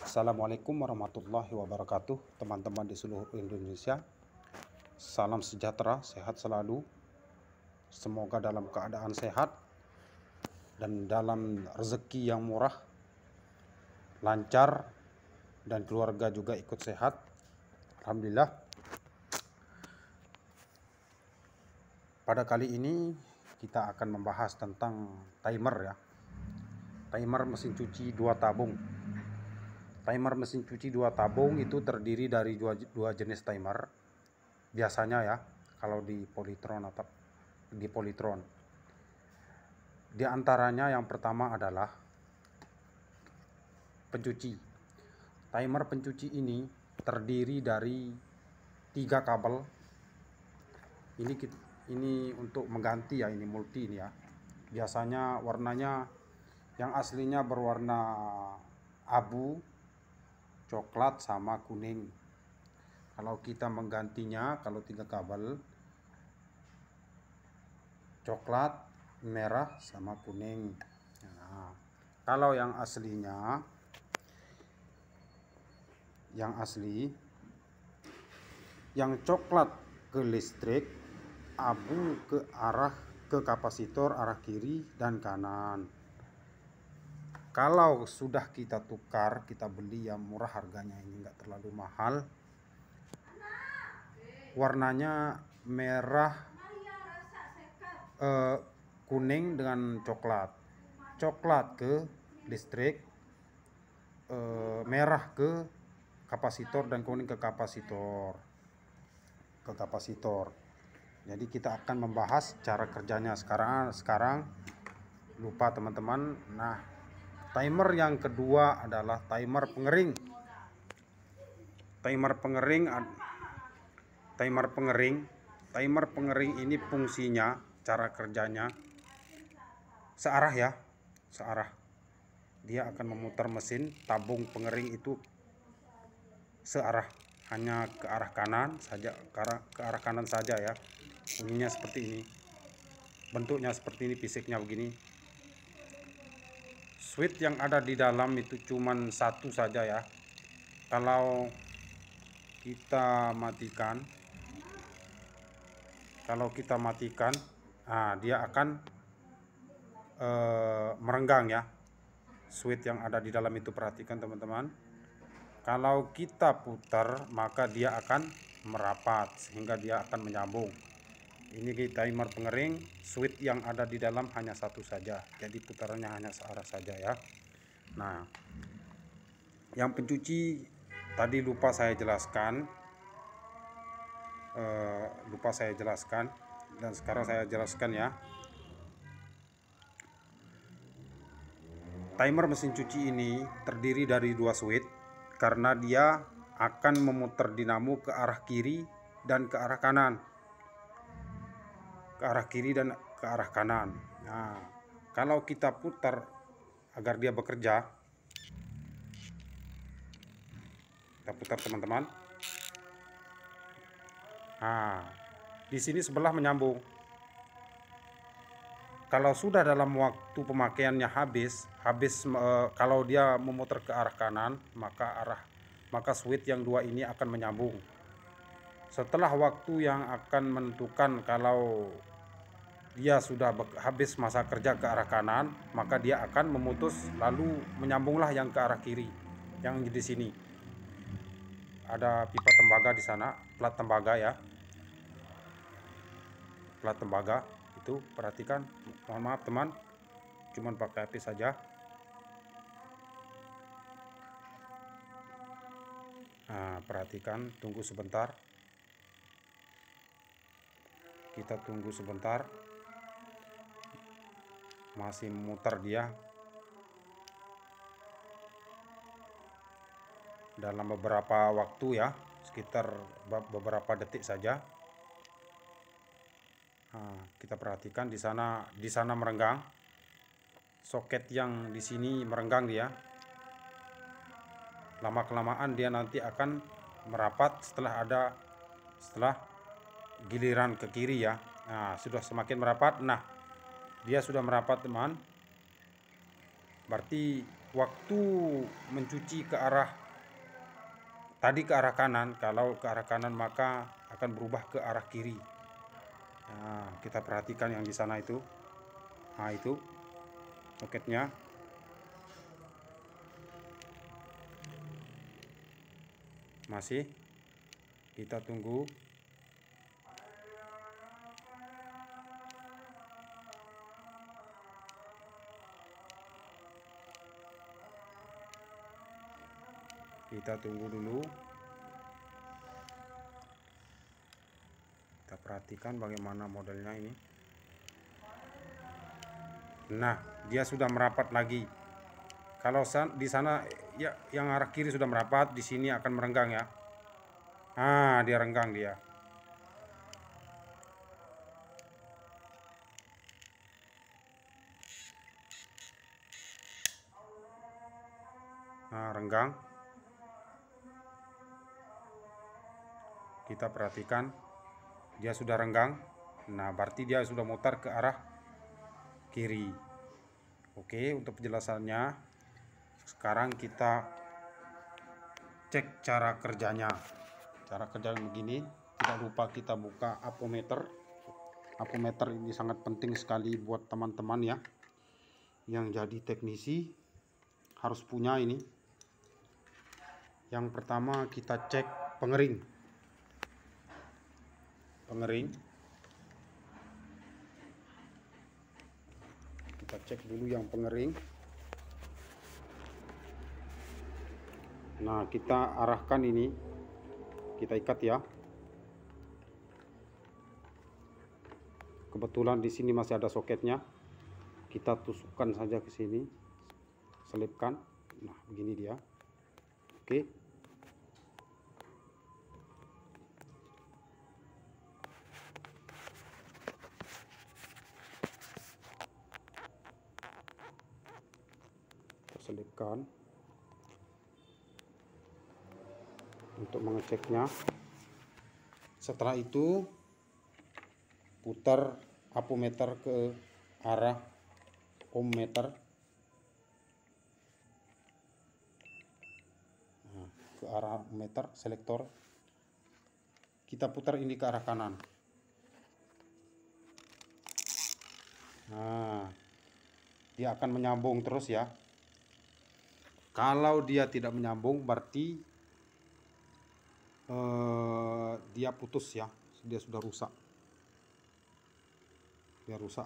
Assalamualaikum warahmatullahi wabarakatuh, teman-teman di seluruh Indonesia. Salam sejahtera, sehat selalu. Semoga dalam keadaan sehat dan dalam rezeki yang murah, lancar, dan keluarga juga ikut sehat. Alhamdulillah. Pada kali ini kita akan membahas tentang timer ya. Timer mesin cuci 2 tabung. Timer mesin cuci 2 tabung itu terdiri dari dua jenis timer. Biasanya ya, kalau di Polytron atau di Polytron. Di antaranya yang pertama adalah pencuci. Timer pencuci ini terdiri dari 3 kabel. Ini untuk mengganti ya, ini multi ini ya. Biasanya warnanya yang aslinya berwarna abu, coklat sama kuning. Kalau kita menggantinya, kalau 3 kabel, coklat, merah sama kuning. Nah, kalau yang aslinya, yang coklat ke listrik, abu ke kapasitor arah kiri dan kanan. Kalau sudah kita tukar, kita beli yang murah, harganya ini enggak terlalu mahal. Warnanya merah, kuning dengan coklat. Coklat ke listrik, merah ke kapasitor dan kuning ke kapasitor. Jadi kita akan membahas cara kerjanya sekarang. Lupa teman-teman. Nah, timer yang kedua adalah timer pengering. Timer pengering ini fungsinya, cara kerjanya searah ya, searah. Dia akan memutar mesin tabung pengering itu searah, hanya ke arah kanan saja, ke arah kanan saja ya. Bunyinya seperti ini, bentuknya seperti ini, fisiknya begini. Switch yang ada di dalam itu cuman satu saja ya. Kalau kita matikan, nah dia akan merenggang ya. Switch yang ada di dalam itu, perhatikan teman-teman. Kalau kita putar, maka dia akan merapat sehingga dia akan menyambung. Ini timer pengering, switch yang ada di dalam hanya satu saja, jadi putarannya hanya searah saja ya. Nah, yang pencuci tadi lupa saya jelaskan, dan sekarang saya jelaskan ya. Timer mesin cuci ini terdiri dari 2 switch karena dia akan memutar dinamo ke arah kiri dan ke arah kanan. Nah, kalau kita putar agar dia bekerja, kita putar teman-teman. Nah, di sini sebelah menyambung. Kalau sudah dalam waktu pemakaiannya habis, kalau dia memutar ke arah kanan, maka switch yang 2 ini akan menyambung. Setelah waktu yang akan menentukan kalau dia sudah habis masa kerja ke arah kanan, maka dia akan memutus, lalu menyambunglah yang ke arah kiri. Yang di sini ada pipa tembaga di sana, plat tembaga ya. Plat tembaga itu, perhatikan. Mohon maaf teman, cuman pakai HP saja. Nah, perhatikan, tunggu sebentar. Kita tunggu sebentar. Masih memutar dia. Dalam beberapa waktu ya, sekitar beberapa detik saja. Nah, kita perhatikan di sana merenggang. Soket yang di sini merenggang dia. Lama kelamaan dia nanti akan merapat setelah giliran ke kiri ya. Nah, sudah semakin merapat. Nah, dia sudah merapat teman. Berarti waktu mencuci ke arah tadi ke arah kanan, kalau ke arah kanan maka akan berubah ke arah kiri. Nah, kita perhatikan yang di sana itu. Nah, itu soketnya. Masih kita tunggu. Kita tunggu dulu. Kita perhatikan bagaimana modelnya ini. Nah, dia sudah merapat lagi. Kalau di sana ya yang arah kiri sudah merapat, di sini akan merenggang ya. Ah, dia renggang dia. Nah, renggang. Kita perhatikan dia sudah renggang. Nah, berarti dia sudah mutar ke arah kiri. Oke, untuk penjelasannya sekarang kita cek cara kerjanya. Cara kerjanya begini. Tidak lupa kita buka apometer. Apometer ini sangat penting sekali buat teman-teman ya yang jadi teknisi, harus punya ini. Yang pertama kita cek pengering. Kita cek dulu yang pengering. Nah, kita arahkan ini, kita ikat ya. Kebetulan di sini masih ada soketnya. Kita tusukkan saja ke sini, selipkan. Nah, begini dia. Oke. Kita selipkan. Untuk mengeceknya, setelah itu putar apometer ke arah ohmmeter. Nah, ke arah ohmmeter selektor, kita putar ini ke arah kanan. Nah, dia akan menyambung terus ya. Kalau dia tidak menyambung berarti dia putus ya, dia sudah rusak. Dia rusak,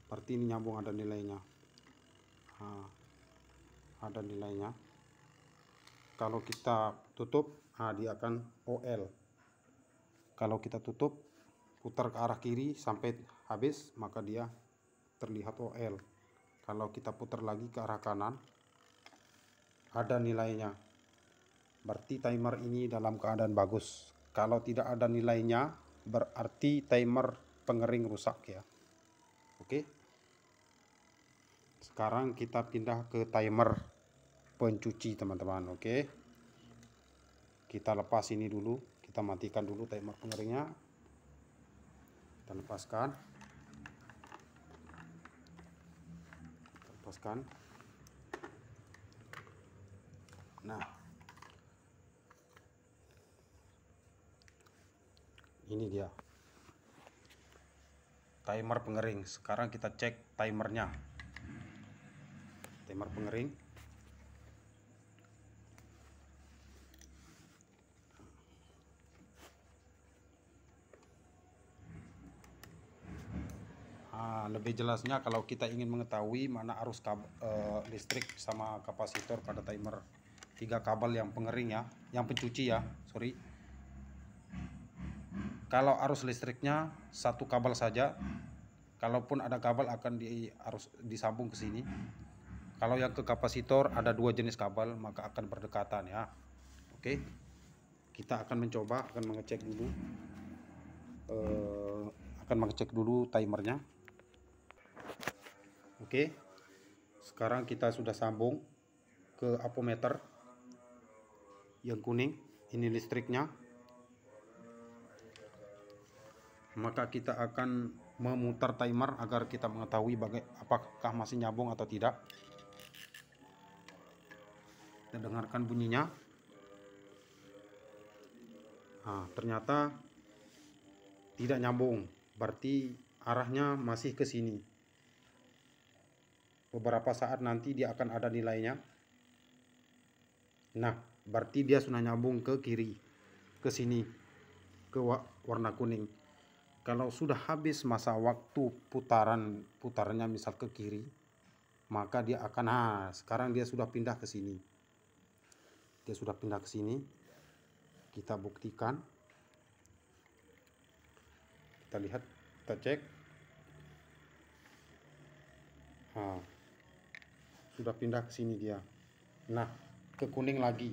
berarti ini nyambung, ada nilainya. Nah, ada nilainya. Kalau kita tutup, nah dia akan OL. Kalau kita tutup, putar ke arah kiri sampai habis, maka dia terlihat OL. Kalau kita putar lagi ke arah kanan, ada nilainya. Berarti timer ini dalam keadaan bagus. Kalau tidak ada nilainya, berarti timer pengering rusak ya. Oke. Sekarang kita pindah ke timer pencuci teman-teman. Oke. Kita lepas ini dulu. Kita matikan dulu timer pengeringnya. Kita lepaskan. Nah, ini dia timer pengering. Sekarang kita cek timernya. Timer pengering. Lebih jelasnya kalau kita ingin mengetahui mana arus listrik sama kapasitor pada timer 3 kabel yang pengering ya, yang pencuci ya, sorry. Kalau arus listriknya 1 kabel saja, kalaupun ada kabel akan disambung ke sini. Kalau yang ke kapasitor ada 2 jenis kabel, maka akan berdekatan ya. Oke, kita akan mencoba, akan mengecek dulu timernya. Oke, sekarang kita sudah sambung ke apometer yang kuning, ini listriknya. Maka kita akan memutar timer agar kita mengetahui apakah masih nyambung atau tidak. Kita dengarkan bunyinya. Nah, ternyata tidak nyambung, berarti arahnya masih ke sini. Beberapa saat nanti dia akan ada nilainya. Nah, berarti dia sudah nyambung ke kiri, ke sini, ke warna kuning. Kalau sudah habis masa waktu putarannya misal ke kiri, maka dia akan, sekarang dia sudah pindah ke sini. Dia sudah pindah ke sini. Kita buktikan. Kita lihat, kita cek. Sudah pindah ke sini dia. Nah, ke kuning lagi.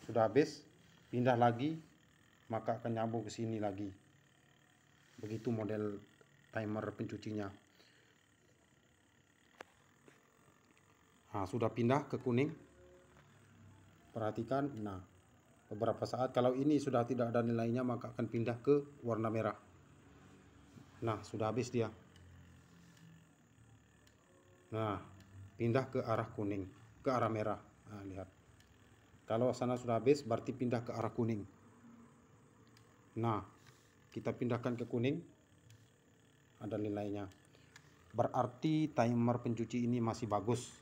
Sudah habis, pindah lagi, maka akan nyambung ke sini lagi. Begitu model timer pencucinya. Nah, sudah pindah ke kuning. Perhatikan, nah, beberapa saat kalau ini sudah tidak ada nilainya maka akan pindah ke warna merah. Nah, sudah habis dia. Nah, pindah ke arah kuning, ke arah merah. Nah, lihat. Kalau sana sudah habis berarti pindah ke arah kuning. Nah, kita pindahkan ke kuning. Ada nilainya. Berarti timer pencuci ini masih bagus.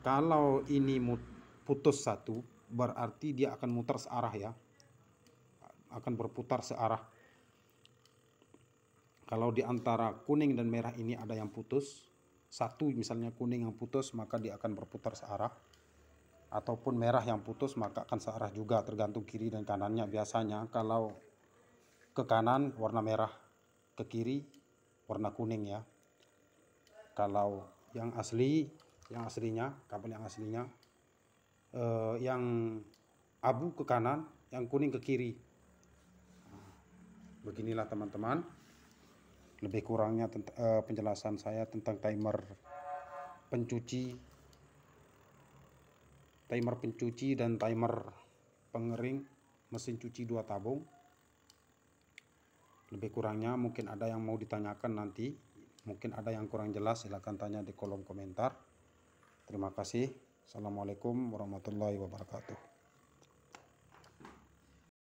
Kalau ini putus satu, berarti dia akan muter searah ya. Akan berputar searah. Kalau di antara kuning dan merah ini ada yang putus, satu misalnya kuning yang putus, maka dia akan berputar searah. Ataupun merah yang putus, maka akan searah juga, tergantung kiri dan kanannya. Biasanya kalau ke kanan warna merah, ke kiri warna kuning ya. Kalau yang aslinya, kabel yang aslinya, yang abu ke kanan, yang kuning ke kiri. Beginilah teman-teman, lebih kurangnya penjelasan saya tentang timer pencuci dan timer pengering mesin cuci 2 tabung. Lebih kurangnya mungkin ada yang mau ditanyakan nanti, mungkin ada yang kurang jelas, silahkan tanya di kolom komentar. Terima kasih. Assalamualaikum warahmatullahi wabarakatuh.